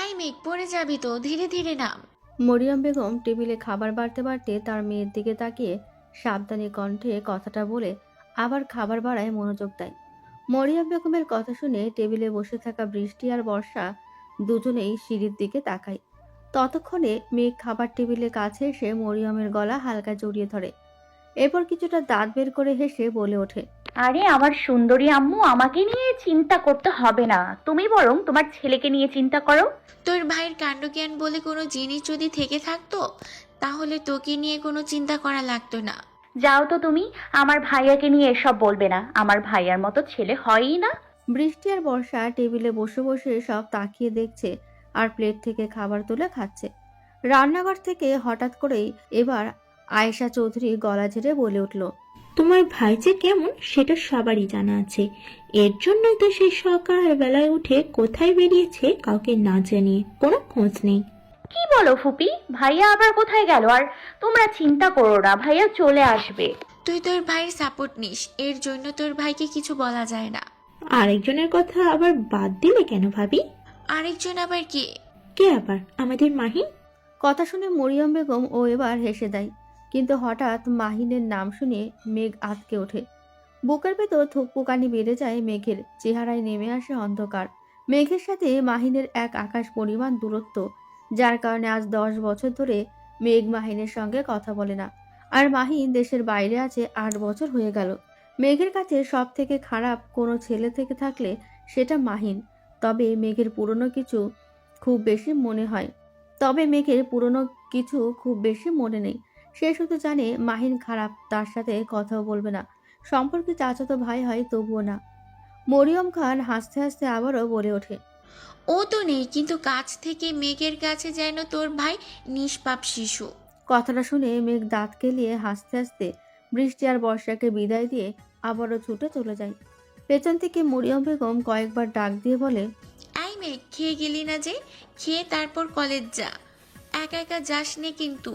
এই মেঘ, পড়ে যাবি তো, ধীরে ধীরে নাম। মরিয়ম বেগম টেবিলে খাবার বাড়তে বাড়তে তার মেয়ের দিকে তাকিয়ে সাবধানী কণ্ঠে কথাটা বলে আবার খাবার বাড়ায় মনোযোগ দেয়। মরিয়ম বেগমের কথা শুনে টেবিলে বসে থাকা বৃষ্টি আর বর্ষা দুজনেই সিঁড়ির দিকে তাকায়। ততক্ষণে মেঘ খাবার টেবিলের কাছে এসে মরিয়মের গলা হালকা জড়িয়ে ধরে। এরপর কিছুটা দাঁত বের করে হেসে বলে ওঠে, আরে আমার সুন্দরী আম্মু, আমাকে নিয়ে চিন্তা করতে হবে না, তুমি বরং তোমার ছেলেকে নিয়ে চিন্তা করো। তোর ভাইয়ের কাণ্ডজ্ঞান বলে কোনো জিনিস যদি থেকে থাকতো, তাহলে তোকে নিয়ে কোনো চিন্তা করা লাগতো না। যাও তো তুমি, আমার ভাইয়াকে নিয়ে এসব বলবে না, আমার ভাইয়ার মতো ছেলে হয়ই না। বৃষ্টি আর বর্ষা টেবিলে বসে বসে সব তাকিয়ে দেখছে আর প্লেট থেকে খাবার তুলে খাচ্ছে। রান্নাঘর থেকে হঠাৎ করেই এবার আয়েশা চৌধুরী গলা ঝেড়ে বলে উঠল, তোমার ভাই যে কেমন সেটা সবারই জানা আছে। এর জন্যই তো সেই সকালবেলায় উঠে কোথায় বেরিয়েছে কাউকে না জানিয়ে, কোনো খোঁজ নেই। কি বলো ফুপি, ভাইয়া আবার কোথায় গেল? আর তোমরা চিন্তা করো না, ভাইয়া চলে আসবে। তুই তোর ভাইয়ের সাপোর্ট নিস, এর জন্য তোর ভাইকে কিছু বলা যায় না। আরেকজনের কথা আবার বাদ দিলে কেন ভাবি? আরেকজন আবার কে? কে আবার? আমাদের মাহি। কথা শুনে মরিয়ম বেগম ও এবার হেসে দেয়, কিন্তু হঠাৎ মাহিনের নাম শুনে মেঘ আঁতকে ওঠে। বুকের ভেতর থুকপুকানি বেড়ে যায় মেঘের, চেহারায় নেমে আসে অন্ধকার। মেঘের সাথে মাহিনের এক আকাশ পরিমাণ দূরত্ব, যার কারণে আজ 10 বছর ধরে মেঘ মাহিনের সঙ্গে কথা বলে না। আর মাহিন দেশের বাইরে আছে 8 বছর হয়ে গেল। মেঘের কাছে সব থেকে খারাপ কোনো ছেলে থেকে থাকলে সেটা মাহিন। তবে মেঘের পুরনো কিছু খুব বেশি মনে হয় তবে মেঘের পুরনো কিছু খুব বেশি মনে নেই। সে শুধু জানে মাহিন খারাপ, তার সাথে কথাও বলবে না। সম্পর্কে চাচাতো ভাই হয় তবুও না। মরিয়ম খান হাসতে হাসতে আবারও বলে ওঠে, ও তো নেই, কিন্তু কাছ থেকে মেঘের কাছে যেন তোর ভাই নিষ্পাপ শিশু। কথাটা শুনে মেঘ দাঁত কেলিয়ে হাসতে হাসতে বৃষ্টি আর বর্ষাকে বিদায় দিয়ে আবারও ছুটে চলে যায়। পেছন থেকে মরিয়ম বেগম কয়েকবার ডাক দিয়ে বলে, এই মেঘ, খেয়ে গেলি না যে? খেয়ে তারপর কলেজ যা, একা একা যাস নে কিন্তু।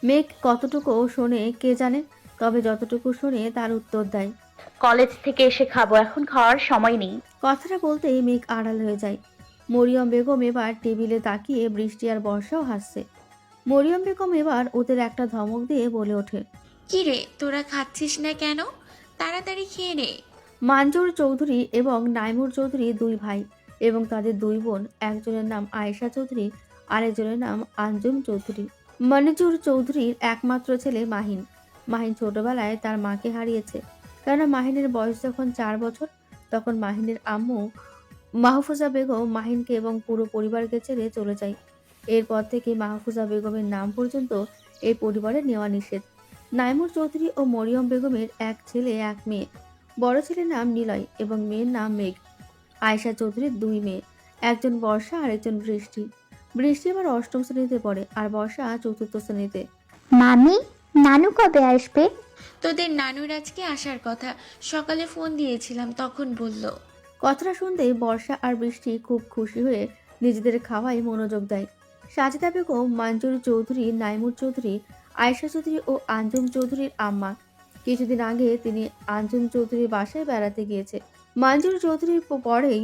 মেঘ কতটুকু শোনে কে জানে, তবে যতটুকু শোনে তার উত্তর দেয়। কলেজ থেকে এসে খাবো, এখন খাওয়ার সময় নেই। কথাটা বলতেই মেঘ আড়াল হয়ে যায়। মরিয়ম বেগম এবার টেবিলে তাকিয়ে বৃষ্টি আর বর্ষাও হাসছে। মরিয়ম বেগম এবার ওদের একটা ধমক দিয়ে বলে ওঠে, কি রে, তোরা খাচ্ছিস না কেন? তাড়াতাড়ি খেয়ে নে। মানজুর চৌধুরী এবং নাইমুর চৌধুরী দুই ভাই এবং তাদের দুই বোন, একজনের নাম আয়েশা চৌধুরী, আরেকজনের নাম আঞ্জুম চৌধুরী। মনিজুর চৌধুরীর একমাত্র ছেলে মাহিন। মাহিন ছোটবেলায় তার মাকে হারিয়েছে, কেননা মাহিনের বয়স যখন 4 বছর, তখন মাহিনের আম্মু মাহফুজা বেগম মাহিনকে এবং পুরো পরিবারকে ছেড়ে চলে যায়। এরপর থেকে মাহফুজা বেগমের নাম পর্যন্ত এই পরিবারে নেওয়া নিষেধ। নাইমুর চৌধুরী ও মরিয়ম বেগমের এক ছেলে এক মেয়ে। বড় ছেলের নাম নিলয় এবং মেয়ের নাম মেঘ। আয়েশা চৌধুরীর দুই মেয়ে, একজন বর্ষা আর একজন বৃষ্টি। বৃষ্টি এবার 8ম শ্রেণীতে পড়ে আর বর্ষা 4র্থ শ্রেণীতে। মামি, নানু কবে আসবে? তোদের নানুর আজকে আসার কথা, সকালে ফোন দিয়েছিলাম, তখন বলল। কথাটা শুনতেই বর্ষা আর বৃষ্টি খুব খুশি হয়ে নিজেদের খাওয়ায় মনোযোগ দেয়। সাজিদা বেগম মঞ্জুর চৌধুরী, নাইমুর চৌধুরী, আয়েশা চৌধুরী ও আঞ্জুম চৌধুরীর আম্মা। কিছুদিন আগে তিনি আঞ্জুম চৌধুরীর বাসায় বেড়াতে গিয়েছে। মঞ্জুর চৌধুরীর পরেই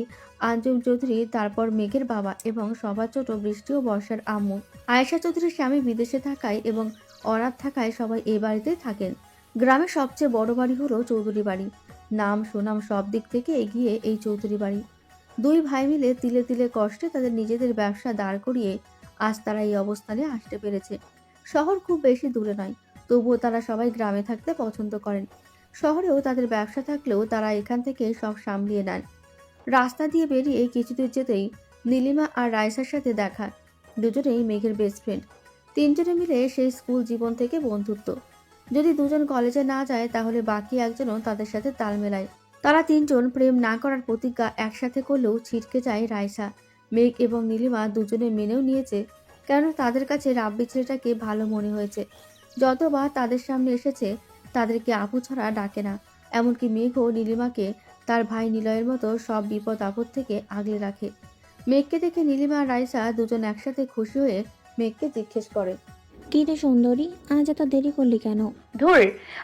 আঞ্জুম চৌধুরী, তারপর মেঘের বাবা এবং সবার ছোট বৃষ্টি ও বর্ষার আম্মু। আয়েশা চৌধুরীর স্বামী বিদেশে থাকায় এবং অনাথ থাকায় সবাই এই বাড়িতেই থাকেন। গ্রামের সবচেয়ে বড় বাড়ি হলো চৌধুরী বাড়ি। নাম সুনাম সব দিক থেকে এগিয়ে এই চৌধুরী বাড়ি। দুই ভাই মিলে তিলে তিলে কষ্টে তাদের নিজেদের ব্যবসা দাঁড় করিয়ে আজ তারা এই অবস্থানে আসতে পেরেছে। শহর খুব বেশি দূরে নয়, তবুও তারা সবাই গ্রামে থাকতে পছন্দ করেন। শহরেও তাদের ব্যবসা থাকলেও তারা এখান থেকে সব সামলিয়ে নেন। রাস্তা দিয়ে বেরিয়ে কিছুদূর যেতেই নীলিমা আর রাইসার সাথে দেখা। দুজনেই মেঘের বেস্ট ফ্রেন্ড। তিনজনে মিলে সেই স্কুল জীবন থেকে বন্ধুত্ব। যদি দুজন কলেজে না যায় তাহলে বাকি একজনও তাদের সাথে তাল মেলায়। তারা তিনজন প্রেম না করার প্রতিজ্ঞা একসাথে করলেও ছিটকে যায় রাইসা। মেঘ এবং নীলিমা দুজনে মেনেও নিয়েছে, কেননা তাদের কাছে রাব্বি ছেলেটাকে ভালো মনে হয়েছে। যতবার তাদের সামনে এসেছে তাদেরকে আপু ছাড়া ডাকে না। এমনকি মেঘও নীলিমাকে তার ভাই নিলয়ের মতো সব বিপদ আপদ থেকে আগলে রাখে। মেঘকে দেখে নীলিমা আর রাইসা দুজন একসাথে খুশি হয়ে মেঘকে জিজ্ঞেস করে, কি রে সুন্দরী, আজ এত দেরি করলি কেন? ধুর,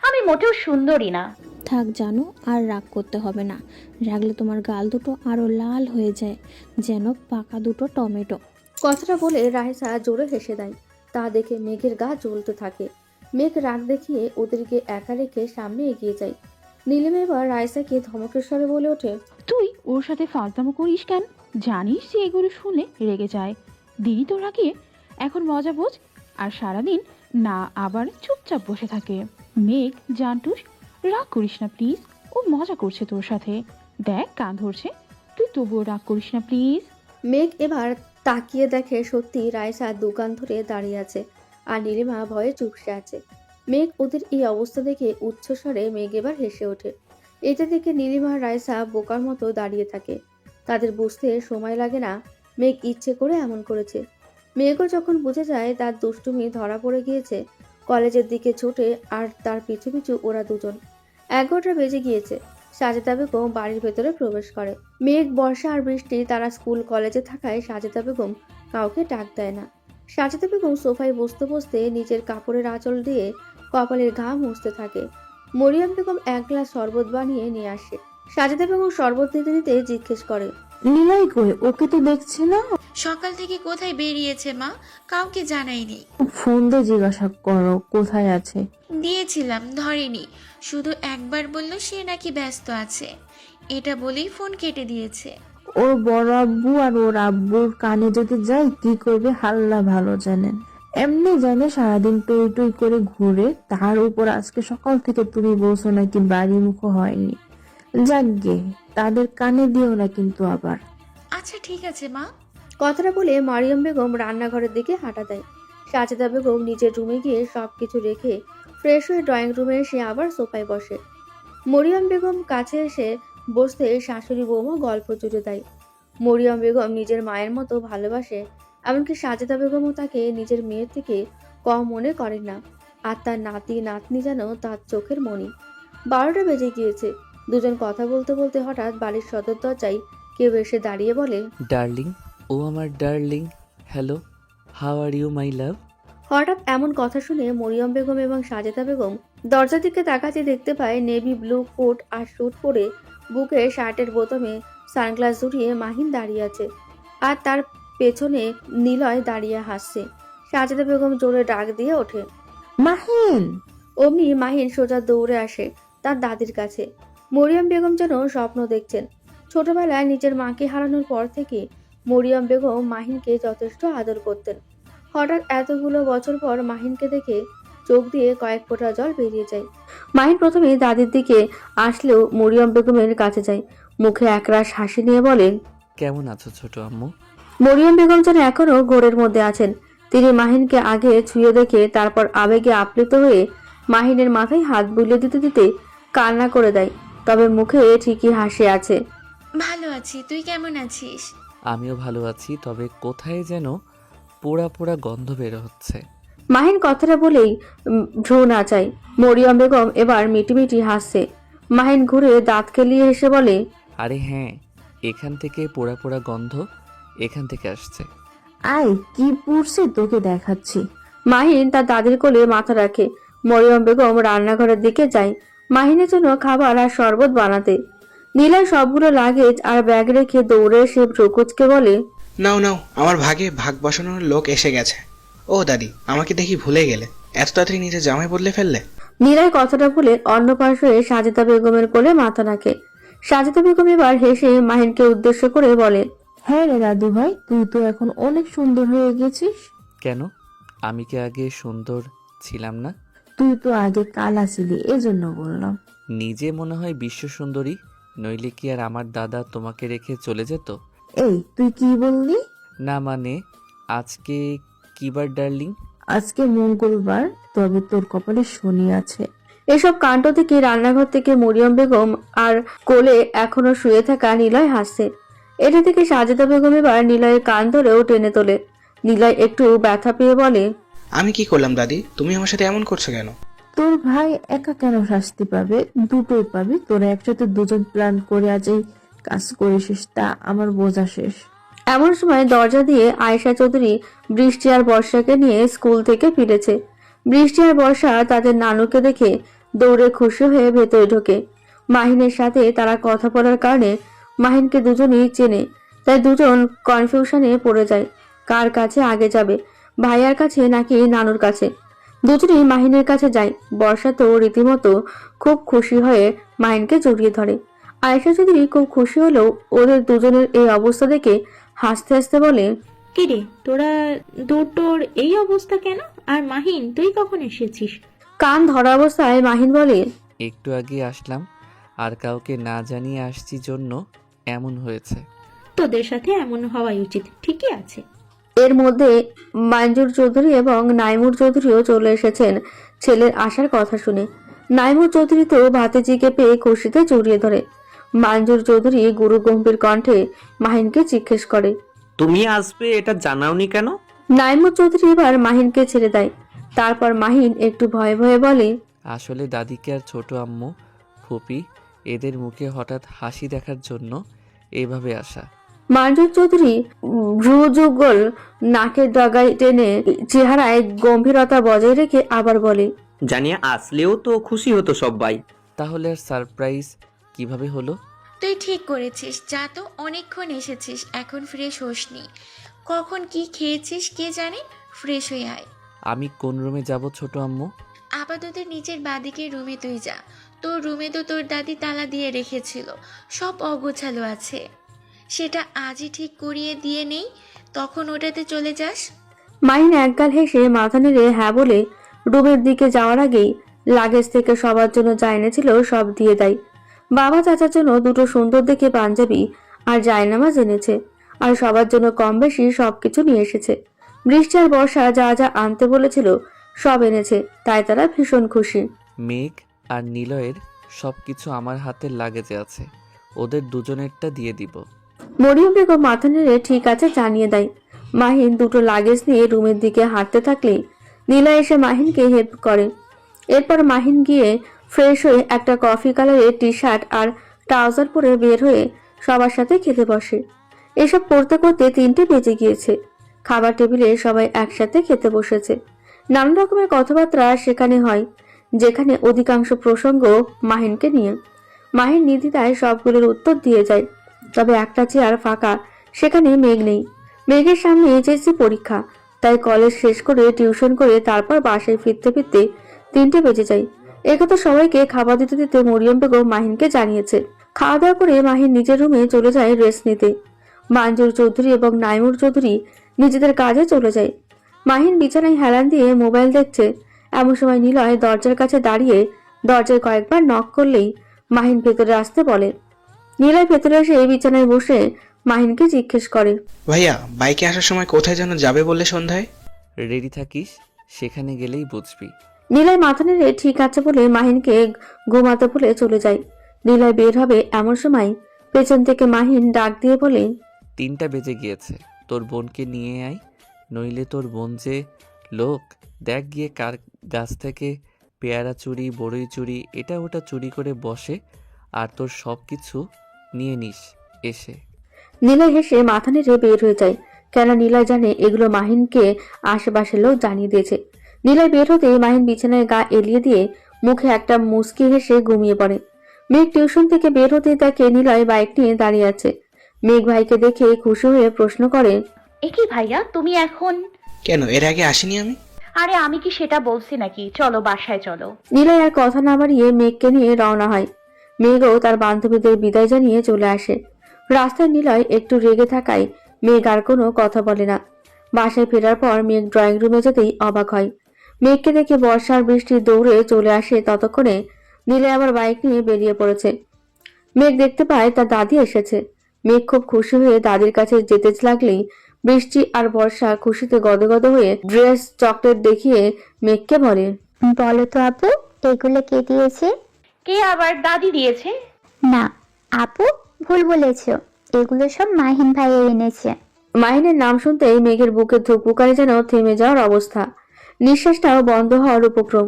আমি মোটেও সুন্দরী না। থাক জানো, আর রাগ করতে হবে না। রাগলে তোমার গাল দুটো আরো লাল হয়ে যায়, যেন পাকা দুটো টমেটো। কথাটা বলে রাইসা জোরে হেসে দেয়। তা দেখে মেঘের গা জ্বলতে থাকে। মেঘ রাগ দেখিয়ে ওদেরকে একা রেখে সামনে এগিয়ে যায়। নীলিমা এবার রাইসাকে ধমকের স্বরে বলে ওঠে, তুই ওর সাথে ফাজলামো করিস কেন? জানিস যে এগুলো শুনলে রেগে যায়। দিদি তো রাগিয়ে এখন মজা বোঝ। আর সারাদিন না আবার চুপচাপ বসে থাকে। মেঘ জানটুস, রাগ করিস না প্লিজ। ও মজা করছে তোর সাথে। দেখ কান ধরছে। তুই তবুও রাগ করিস না প্লিজ। মেঘ এবার তাকিয়ে দেখে সত্যি রাইসা দোকান ধরে দাঁড়িয়ে আছে আর নীলিমা ভয়ে চুপসে আছে। মেঘ ওদের এই অবস্থা দেখে উচ্চস্বরে মেঘ এবার হেসে ওঠে। এটা দেখে নীলিমা আর রাইসা বোকার মতো দাঁড়িয়ে থাকে। তাদের বুঝতে সময় লাগে না মেঘ ইচ্ছে করে এমন করেছে। মেঘও যখন বুঝে যায় তার দুষ্টুমি ধরা পড়ে গিয়েছে, কলেজের দিকে ছোটে আর তার পিছু পিছু ওরা দুজন। 11টা বেজে গিয়েছে। সাজেদা বেগম বাড়ির ভেতরে প্রবেশ করে। মেঘ, বর্ষা আর বৃষ্টি তারা স্কুল কলেজে থাকায় সাজেদা বেগম কাউকে ডাক দেয় না। সাজেদা বেগম সোফায় বসতে বসতে নিজের কাপড়ের আঁচল দিয়ে কপালের ঘাম মুছতে থাকে। মরিয়ম বেগম এক গ্লাস শরবত বানিয়ে নিয়ে আসে। সাজেদা বেগম শরবত দিতে দিতে জিজ্ঞেস করে, নিলয় কই? ওকে তো দেখছি না। সকাল থেকে কোথায় বেরিয়েছে মা? কাউকে জানাইনি। ফোন দিয়ে জিজ্ঞাসা করো কোথায় আছে। দিয়েছিলাম, ধরেনি। শুধু একবার বলল সে নাকি ব্যস্ত আছে। এটা বলেই ফোন কেটে দিয়েছে। ওর বড় আব্বু আর ওর আব্বুর কানে যদি যাই কি করবে হাল্লা ভালো জানেন। এমনি জানে সারাদিন টই টই করে ঘুরে, তার উপর আজকে সকাল থেকে তুমি বলছো নাকি বাড়ি মুখো হয়নি। যাকগে, তাদের কানে দিও না কিন্তু আবার। আচ্ছা ঠিক আছে মা। কথাটা বলে মারিয়াম বেগম রান্নাঘরের দিকে হাঁটা দেয়। সাজেদা বেগম নিজের রুমে গিয়ে সবকিছু রেখে ফ্রেশ হয়ে ড্রয়িং রুমে এসে আবার সোফায় বসে। মরিয়ম বেগম কাছে এসে বসতে শাশুড়ি বৌমা গল্প জুড়ে দেয়। মরিয়ম বেগম নিজের মায়ের মতো ভালোবাসে, এমনকি সাজেদা বেগমও তাকে নিজের মেয়ের থেকে কম মনে করেন না। আর তার নাতি নাতনি যেন তার চোখের মণি। 12টা বেজে গিয়েছে। দুজন কথা বলতে বলতে হঠাৎ বাড়ির সদর দরজায় কেউ এসে দাঁড়িয়ে বলে, ডার্লিং, ও আমার darling. Hello, how are you my love? হঠাৎ এমন কথা শুনে মরিয়ম বেগম এবং সাজেদা বেগম দরজার দিকে তাকাতে দেখতে পায় নেভি ব্লু কোট আর স্যুট পরে বুকে শার্টের বোতামে সানগ্লাস জড়িয়ে মাহিন দাঁড়িয়ে আছে আর তার পেছনে নিলয় দাঁড়িয়ে হাসছে। সাজেদা বেগম জোরে ডাক দিয়ে ওঠে, মাহিন! অমনি মাহিন সোজা দৌড়ে আসে তার দাদির কাছে। মরিয়ম বেগম যেন স্বপ্ন দেখছেন। ছোটবেলায় নিজের মাকে হারানোর পর থেকে মরিয়ম বেগম মাহিনকে যথেষ্ট আদর করতেন। হঠাৎ এতগুলো বছর পর মাহিনকে দেখে চোখ দিয়ে কয়েক ফোঁটা জল বেরিয়ে যায়। মাহিন প্রথমে দাদির দিকে আসলেও মরিয়ম বেগমের কাছে যায়। মুখে একরাশ হাসি নিয়ে বলেন, কেমন আছো ছোট আম্মু? মরিয়ম বেগম যেন এখনো ঘোরের মধ্যে আছেন। তিনি মাহিনকে আগে ছুঁয়ে দেখে তারপর আবেগে আপ্লুত হয়ে মাহিনের মাথায় হাত বুলিয়ে দিতে দিতে কান্না করে দেয়। তবে মুখে ঠিকই হাসি আছে। ভালো আছি, তুই কেমন আছিস? আমিও ভালো আছি, তবে কোথায় যেন পোড়া পোড়া গন্ধ বের হচ্ছে। মাহিন কথাটা বলেই ভ্রু নাচায়। মরিয়ম বেগম এবার মিটিমিটি হাসছে। মাহিন ঘুরে দাঁত কেলিয়ে হেসে বলে, আরে হ্যাঁ, এখান থেকে পোড়া পোড়া গন্ধ এখান থেকে আসছে। আয়, কি পড়ছে তোকে দেখাচ্ছি। মাহিন তার দাদির কোলে মাথা রাখে। মরিয়ম বেগম রান্নাঘরের দিকে যায় মাহিনের জন্য খাবার আর শরবত বানাতে। নীলয় সবগুলো লাগেজ আর ব্যাগ রেখে দৌড়ে এসে ভ্রুকুচকে বলে, নাও নাও, আমার ভাগে ভাগ বসানোর লোক এসে গেছে। ও দাদি, আমাকে দেখি ভুলে গেলে? এত তাড়াতাড়ি নিজের জামাই বদলে ফেললে? নীলয় কথাটা বলে অন্য পাশে সাজেদা বেগমের কোলে মাথা রাখে। সাজেদা বেগম এবার হেসে মাহিনকে উদ্দেশ্য করে বলে, হ্যাঁ রে দাদু ভাই, তুই তো এখন অনেক সুন্দর হয়ে গেছিস। কেন? আমি কি আগে সুন্দর ছিলাম না? তুই তো আগে কালা ছিলি, এজন্য বললাম। নিজে মনে হয় বিশ্ব সুন্দরী, নইলে কি আর আমার দাদা তোমাকে রেখে চলে যেত? এই তুই কি বললি? না মানে, আজকে কি বার ডার্লিং? আজকে মঙ্গলবার, তবে তোর কপালে শনি আছে। এসব কাণ্ড থেকে রান্নাঘর থেকে মরিয়ম বেগম আর কোলে এখনো শুয়ে থাকা নিলয় হাসছে। এটা থেকে সাজেদা বেগম এবার নিলয়ের কান ধরেও টেনে তোলে। নিলয় একটু ব্যথা পেয়ে বলে, আমি কি করলাম দাদি? তুমি আমার সাথে এমন করছো কেন? তোর ভাই একা কেন শাস্তি পাবে? দুটোই পাবি। তোরা একসাথে দুজন প্ল্যান করে আজ এই কাজ করেছিস, তা আমার বোঝা শেষ। এমন সময় দরজা দিয়ে আয়েশা চৌধুরী বৃষ্টি আর বর্ষাকে নিয়ে স্কুল থেকে ফিরেছে। বৃষ্টি আর বর্ষা তাদের নানুকে দেখে দৌড়ে খুশি হয়ে ভেতরে ঢোকে। মাহিনের সাথে তারা কথা বলার কারণে মাহিনকে দুজনেই চেনে, তাই দুজন কনফিউশনে পড়ে যায়। কার কাছে আগে যাবে, ভাইয়ার কাছে নাকি নানুর কাছে। দুজনেই মাহিনের কাছে যায়। বর্ষা তো রীতিমতো খুব খুশি হয়ে মাহিনকে জড়িয়ে ধরে। আয়েশা চৌধুরী খুব খুশি হলেও ওদের দুজনের এই অবস্থা দেখে হাসতে হাসতে বলে, কিরে তোরা দুটোর এই অবস্থা কেন? আর মাহিন তুই কখন এসেছিস? কান ধরা অবস্থায় মাহিন বলে, একটু আগে আসলাম, আর কাউকে না জানিয়ে আসছি জন্য এমন হয়েছে। তোদের সাথে এমন হওয়াই উচিত। ঠিকই আছে। এর মধ্যে মঞ্জুর চৌধুরী এবং নাইমুর চৌধুরীও চলে এসেছেন ছেলের আসার কথা শুনে। নাইমুর চৌধুরী তো ভাতিজিকে পেয়ে খুশিতে জড়িয়ে ধরে। মঞ্জুর চৌধুরী গুরু গম্ভীর কণ্ঠে মাহিনকে জিজ্ঞেস করে, তুমি আসবে এটা জানাওনি কেন? নাইমুর চৌধুরী এবার মাহিনকে ছেড়ে দেয়। তারপর মাহিন একটু ভয়ে ভয়ে বলে, আসলে দাদিকে আর ছোট আম্মু, ফুপি এদের মুখে হঠাৎ হাসি দেখার জন্য এইভাবে আসা। মঞ্জুর চৌধুরী ভ্রুযুগল নাকের ডগায় টেনে চেহারায় গম্ভীরতা বজায় রেখে আবার বলে, জানিয়ে আসলেও তো খুশি হতো সবাই। তাহলে আর সারপ্রাইজ কিভাবে হলো? তুই ঠিক করেছিস, যা তো অনেকক্ষণ এসেছিস, এখন ফ্রেশ হোসনি। কখন কি খেয়েছিস কে জানে, ফ্রেশ হয়ে আয়। আমি কোন রুমে যাব ছোট আম্মু? আপাতত নিচের বাদিকের রুমে তুই যা। তোর রুমে তো তোর দাদি তালা দিয়ে রেখেছিল, সব অগোছালো আছে। সেটা আজই ঠিক করিয়ে দিয়ে নেই, তখন ওটাতে চলে যাস। মাহিন একগাল হেসে মাথা নেড়ে হ্যাঁ বলে রুমের দিকে যাওয়ার আগেই লাগেজ থেকে সবার জন্য যা এনেছিল সব দিয়ে দেয়। বাবা চাচার জন্য দুটো সুন্দর দেখে পাঞ্জাবি আর জায়নামাজ এনেছে, আর সবার জন্য কম বেশি সবকিছু নিয়ে এসেছে। বৃষ্টি আর বর্ষা যা যা আনতে বলেছিল সব এনেছে, তাই তারা ভীষণ খুশি। মেঘ আর নিলয়ের সব কিছু আমার হাতের লাগেজে আছে, ওদের দুজনেরটা দিয়ে দিব। মরিয়ম বেগম মাথা নেড়ে ঠিক আছে জানিয়ে দেয়। মাহিন দুটো লাগেজ নিয়ে রুমের দিকে হাঁটতে থাকলে নীলা এসে মাহিনকে হেল্প করে। এরপর মাহিন গিয়ে ফ্রেশ হয়ে একটা কফি কালারের টি শার্ট আর ট্রাউজার পরে বের হয়ে সবার সাথে খেতে বসে। এসব করতে করতে 3টে বেজে গিয়েছে। খাবার টেবিলে সবাই একসাথে খেতে বসেছে। নানান রকমের কথাবার্তা সেখানে হয়, যেখানে অধিকাংশ প্রসঙ্গ মাহিনকে নিয়ে। মাহিন নির্দ্বিধায় সবগুলোর উত্তর দিয়ে যায়। তবে একটা চেয়ার ফাঁকা, সেখানে মেঘ নেই। মেঘের সামনে এইচএসসি পরীক্ষা, তাই কলেজ শেষ করে টিউশন করে তারপর বাসায় ফিরতে ফিরতে 3টে বেজে যায়। একথা সবাইকে খাবার দিতে দিতে মরিয়ম বেগম মাহিনকে জানিয়েছে। খাওয়া দাওয়া করে মাহিন নিজের রুমে চলে যায় রেস্ট নিতে। মঞ্জুর চৌধুরী এবং নাইমুর চৌধুরী নিজেদের কাজে চলে যায়। মাহিন বিছানায় হেলান দিয়ে মোবাইল দেখছে। এমন সময় নিলয় দরজার কাছে দাঁড়িয়ে দরজায় কয়েকবার নক করলেই মাহিন ভেতরে আসতে বলে। নীলয় ভেতরে এসে বিছানায় বসে মাহিনকে জিজ্ঞেস করে, ভাইয়া বাইকে আসার সময় কোথায় যেন যাবে বললে সন্ধ্যায়? রেডি থাকিস, সেখানে গেলেই বুঝবি। নীলয় মাথা নেড়ে ঠিক আছে বলে মাহিনকে ঘুমাতে বলে চলে যায়। নীলয় বের হবে এমন সময় পেছন থেকে মাহিন ডাক দিয়ে বলে, 3টা বেজে গিয়েছে, তোর বোনকে নিয়ে আয়, নইলে তোর বোন যে লোক, দেখ গিয়ে কার গাছ থেকে পেয়ারা চুরি, বড়ই চুরি, এটা ওটা চুরি করে বসে, আর তোর সব কিছু নিয়ে নিস এসে। নীলয় হেসে মাথা নেড়ে বের হয়ে যায়। কেন নীলয় জানে এগুলো মাহিনকে আশেপাশের লোক জানিয়ে দিয়েছে। নীলয় বের হতে মাহিন বিছানায় গা এলিয়ে দিয়ে মুখে একটা মুচকি হেসে ঘুমিয়ে পড়ে। মেঘ টিউশন থেকে বের হতেই তাকে নীলয় বাইক নিয়ে দাঁড়িয়ে আছে। মেঘ ভাইকে দেখে খুশি হয়ে প্রশ্ন করে, এ কি ভাইয়া, তুমি এখন? কেন এর আগে আসিনি আমি? আরে আমি কি সেটা বলছি নাকি? চলো বাসায় চলো। নীলয় আর কথা না বাড়িয়ে মেঘকে নিয়ে রওনা হয়। মেঘও তার বান্ধবীদের বিদায় জানিয়ে চলে আসে। রাস্তায় নীলয় একটু রেগে থাকায় মেঘ আর কোনো কথা বলে না। বাসায় ফেরার পর মেঘ ড্রয়িং রুমে যেতেই অবাক হয়। মেঘকে দেখে বর্ষা আর বৃষ্টি দৌড়ে চলে আসে। ততক্ষণে নীলয় আবার বাইক নিয়ে বেরিয়ে পড়েছে। মেঘ দেখতে পায় তার দাদি এসেছে। মেঘ খুব খুশি হয়ে দাদির কাছে যেতে লাগলেই বৃষ্টি আর বর্ষা খুশিতে গদগদ হয়ে ড্রেস চকলেট দেখিয়ে মেঘকে বলে, বলো তো আপু, এগুলো কে দিয়েছে? কে আবার? দাদি দিয়েছে। না আপু, ভুল বলেছ, এগুলো সব মাহিন ভাই এনেছে। মাহিনের নাম শুনতেই মেঘের বুকে ধুকপুকারে যেন থেমে যাওয়ার অবস্থা। নিঃশ্বাসটাও বন্ধ হওয়ার উপক্রম।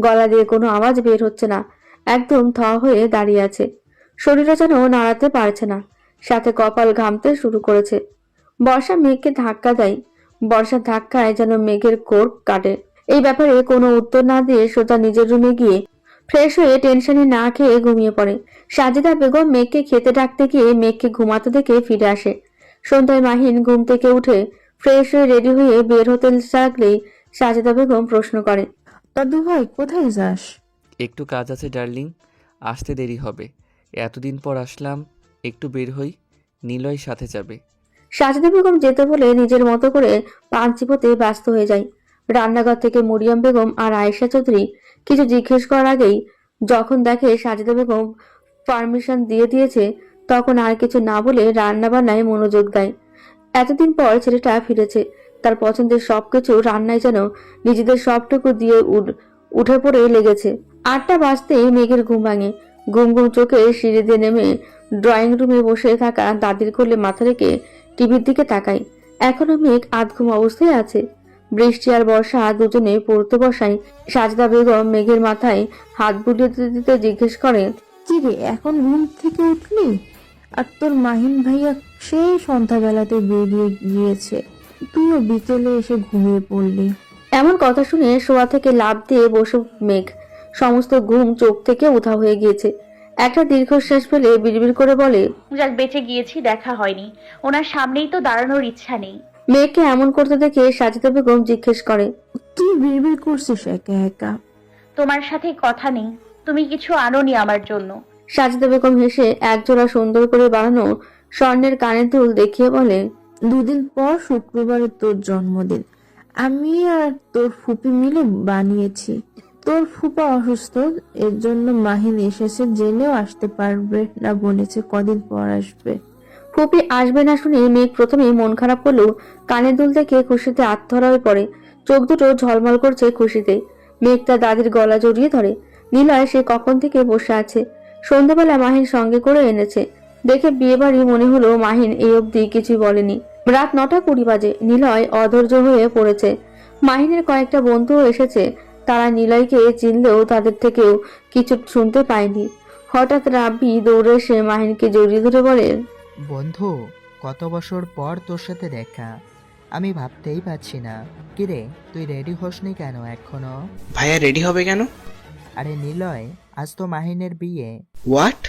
গলা দিয়ে কোনো আওয়াজ বের হচ্ছে না। একদম থ হয়ে দাঁড়িয়ে আছে। শরীরটা যেন নাড়াতে পারছে না, সাথে কপাল ঘামতে শুরু করেছে। বর্ষা মেঘকে ধাক্কা দেয়। বর্ষার ধাক্কায় যেন মেঘের কোর কাটে। এই ব্যাপারে কোনো উত্তর না দিয়ে সোজা নিজের রুমে গিয়ে ফ্রেশ হয়ে টেনশনে না খেয়ে ঘুমিয়ে পড়ে। সাজিদা বেগম মেঘকে খেতে ডাকতে গিয়ে মেঘকে ঘুমাতে দেখে ফিরে আসে। সন্ধ্যায় মাহিন ঘুম থেকে উঠে ফ্রেশ হয়ে রেডি হয়ে বের হতে লাগলেই সাজেদা বেগম প্রশ্ন করে। দাদু ভাই কোথায় যাস? একটু কাজ আছে ডার্লিং, আসতে দেরি হবে। এতদিন পর আসলাম, একটু বের হই। নিলয় সাথে যাবে। সাজেদা বেগম যেতে বলে নিজের মতো করে পান চিবোতে ব্যস্ত হয়ে যায়। রান্নাঘর থেকে মরিয়ম বেগম আর আয়েশা চৌধুরী কিছু জিজ্ঞেস করার আগেই যখন দেখে সাজেদা বেগম পারমিশন দিয়ে দিয়েছে, তখন আর কিছু না বলে রান্না বান্নায় মনোযোগ দেয়। এতদিন পর ছেলেটা ফিরেছে, তার পছন্দের সবকিছু রান্নায় যেন নিজেদের সবটুকু দিয়ে উঠে পড়ে লেগেছে। 8টা বাজতেই মেঘের ঘুম ভাঙে। ঘুম ঘুম চোখে সিঁড়ি দিয়ে নেমে ড্রয়িং রুমে বসে থাকা দাদির কোলে মাথা রেখে টিভির দিকে তাকায়। এখনো মেঘ আধঘুম অবস্থায় আছে। বৃষ্টি আর বর্ষা দুজনে পড়তে বসায়। সাজদা বেগম মেঘের মাথায় হাত বুলিয়ে দিতে দিতে জিজ্ঞেস করে, কি রে, এখন ঘুম থেকে উঠলি? আর তোর মাহিন ভাইয়া সেই সন্ধ্যাবেলাতে বেরিয়ে গিয়েছে, তুইও বিকেলে এসে ঘুমিয়ে পড়লি। এমন কথা শুনে শোয়া থেকে লাফ দিয়ে বসে মেঘ। সমস্ত ঘুম চোখ থেকে উধাও হয়ে গিয়েছে। একটা দীর্ঘশ্বাস ফেলে বিড়বিড় করে বলে, যাক বেঁচে গিয়েছি, দেখা হয়নি। ওনার সামনেই তো দাঁড়ানোর ইচ্ছা নেই। মেয়েকে এমন করতে দেখে সাজিদা বেগম জিজ্ঞেস করে, কি বিড়বিড় করছিস একা একা? তোমার সাথে কথা নেই, তুমি কিছু আনোনি আমার জন্য। সাজিদা বেগম হেসে একজোড়া সুন্দর করে বানানো স্বর্ণের কানের দুল দেখিয়ে বলে, 2 দিন পর শুক্রবারে তোর জন্মদিন, আমি আর তোর ফুপি মিলে বানিয়েছি। তোর ফুপা অসুস্থ, এর জন্য মাহিন এসেছে, জেনেও আসতে পারবে না, বলেছে কদিন পর আসবে। ফুপি আসবে না শুনে মেঘ প্রথমে মন খারাপ করলেও কানের দুল দেখে খুশিতে আত্মহারা হয়ে পড়ে। চোখ দুটো ঝলমল করছে খুশিতে। মেঘ তার দাদির গলা জড়িয়ে ধরে। নীলয় সে কখন থেকে বসে আছে। সন্ধ্যাবেলা মাহিন সঙ্গে করে এনেছে দেখে বিয়ে বাড়ি মনে হলো। মাহিন এই অবধি কিছুই বলেনি। রাত 9:20 বাজে। নিলয় অধৈর্য হয়ে পড়েছে। মাহিনের কয়েকটা বন্ধুও এসেছে। তারা নিলয়কে চিনলেও তাদের থেকেও কিছু শুনতে পায়নি। হঠাৎ রাব্বি দৌড়ে এসে মাহিনকে জড়িয়ে ধরে বলে, বন্ধু, কত বছর পর তোর সাথে দেখা, আমি ভাবতেই পারছি না। কিরে, তুই রেডি হসনি কেন এখনো? ভাইয়া রেডি হবে কেন? আরে নিলয়, আজ তো মাহিনের বিয়ে। হোয়াট?